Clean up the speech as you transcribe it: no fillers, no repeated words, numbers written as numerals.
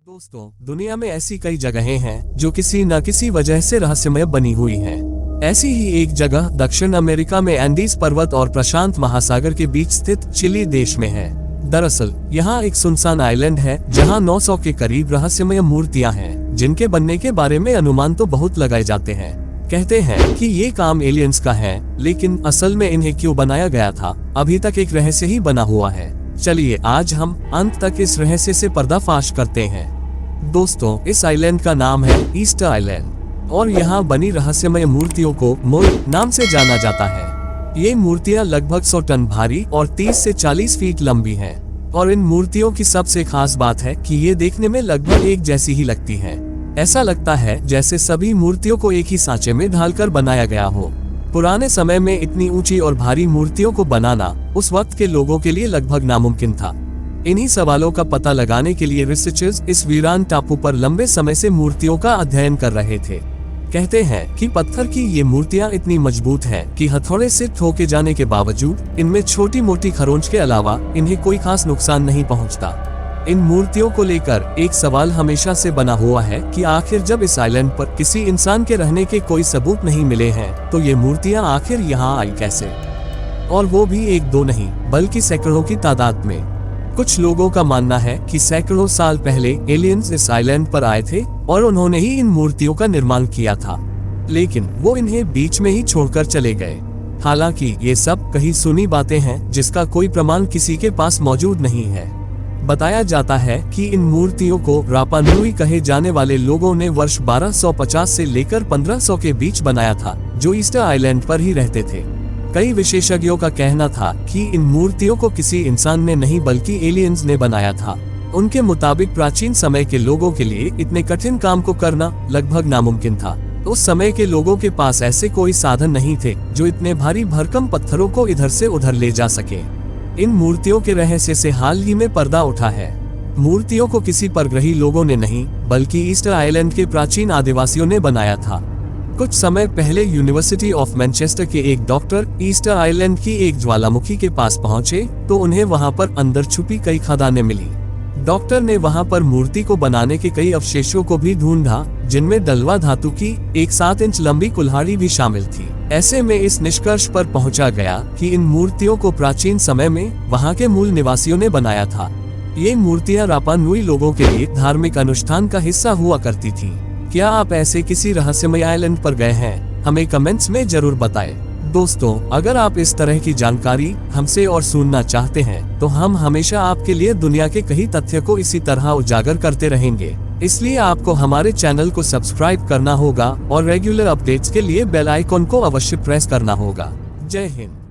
दोस्तों, दुनिया में ऐसी कई जगहें हैं जो किसी न किसी वजह से रहस्यमय बनी हुई हैं। ऐसी ही एक जगह दक्षिण अमेरिका में एंडीज पर्वत और प्रशांत महासागर के बीच स्थित चिली देश में है। दरअसल यहाँ एक सुनसान आइलैंड है जहाँ 900 के करीब रहस्यमय मूर्तियाँ हैं, जिनके बनने के बारे में अनुमान तो बहुत लगाए जाते हैं। कहते हैं कि ये काम एलियंस का है, लेकिन असल में इन्हें क्यों बनाया गया था, अभी तक एक रहस्य ही बना हुआ है। चलिए आज हम अंत तक इस रहस्य से पर्दाफाश करते हैं। दोस्तों, इस आइलैंड का नाम है ईस्टर आइलैंड और यहाँ बनी रहस्यमय मूर्तियों को मोई नाम से जाना जाता है। ये मूर्तियाँ लगभग 100 टन भारी और 30 से 40 फीट लंबी हैं और इन मूर्तियों की सबसे खास बात है कि ये देखने में लगभग एक जैसी ही लगती हैं। ऐसा लगता है जैसे सभी मूर्तियों को एक ही सांचे में ढालकर बनाया गया हो। पुराने समय में इतनी ऊंची और भारी मूर्तियों को बनाना उस वक्त के लोगों के लिए लगभग नामुमकिन था। इन्हीं सवालों का पता लगाने के लिए रिसर्चर्स इस वीरान टापू पर लंबे समय से मूर्तियों का अध्ययन कर रहे थे। कहते हैं कि पत्थर की ये मूर्तियां इतनी मजबूत हैं कि हथौड़े से ठोके जाने के बावजूद इनमें छोटी मोटी खरोंच के अलावा इन्हें कोई खास नुकसान नहीं पहुंचता। इन मूर्तियों को लेकर एक सवाल हमेशा से बना हुआ है कि आखिर जब इस आइलैंड पर किसी इंसान के रहने के कोई सबूत नहीं मिले हैं, तो ये मूर्तियां आखिर यहाँ आई कैसे, और वो भी एक दो नहीं बल्कि सैकड़ों की तादाद में। कुछ लोगों का मानना है कि सैकड़ों साल पहले एलियंस इस आइलैंड पर आए थे और उन्होंने ही इन मूर्तियों का निर्माण किया था, लेकिन वो इन्हें बीच में ही छोड़कर चले गए। हालांकि ये सब कहीं सुनी बातें हैं जिसका कोई प्रमाण किसी के पास मौजूद नहीं है। बताया जाता है कि इन मूर्तियों को रापा नुई कहे जाने वाले लोगों ने वर्ष 1250 से लेकर 1500 के बीच बनाया था, जो ईस्टर आइलैंड पर ही रहते थे। कई विशेषज्ञों का कहना था कि इन मूर्तियों को किसी इंसान ने नहीं बल्कि एलियंस ने बनाया था। उनके मुताबिक प्राचीन समय के लोगों के लिए इतने कठिन काम को करना लगभग नामुमकिन था। उस समय के लोगों के पास ऐसे कोई साधन नहीं थे जो इतने भारी भरकम पत्थरों को इधर से उधर ले जा सके। इन मूर्तियों के रहस्य से हाल ही में पर्दा उठा है। मूर्तियों को किसी परग्रही लोगों ने नहीं बल्कि ईस्टर आइलैंड के प्राचीन आदिवासियों ने बनाया था। कुछ समय पहले यूनिवर्सिटी ऑफ मैनचेस्टर के एक डॉक्टर ईस्टर आइलैंड की एक ज्वालामुखी के पास पहुंचे तो उन्हें वहां पर अंदर छुपी कई खदानें मिली। डॉक्टर ने वहां पर मूर्ति को बनाने के कई अवशेषों को भी ढूंढा, जिनमें डलवा धातु की एक 7 इंच लंबी कुल्हाड़ी भी शामिल थी। ऐसे में इस निष्कर्ष पर पहुंचा गया कि इन मूर्तियों को प्राचीन समय में वहां के मूल निवासियों ने बनाया था। ये मूर्तियां रापा नुई लोगों के लिए धार्मिक अनुष्ठान का हिस्सा हुआ करती थी। क्या आप ऐसे किसी रहस्यमय आइलैंड पर गए हैं? हमें कमेंट्स में जरूर बताएं। दोस्तों, अगर आप इस तरह की जानकारी हमसे और सुनना चाहते हैं तो हम हमेशा आपके लिए दुनिया के कई तथ्य को इसी तरह उजागर करते रहेंगे। इसलिए आपको हमारे चैनल को सब्सक्राइब करना होगा और रेगुलर अपडेट्स के लिए बेल आइकॉन को अवश्य प्रेस करना होगा। जय हिंद।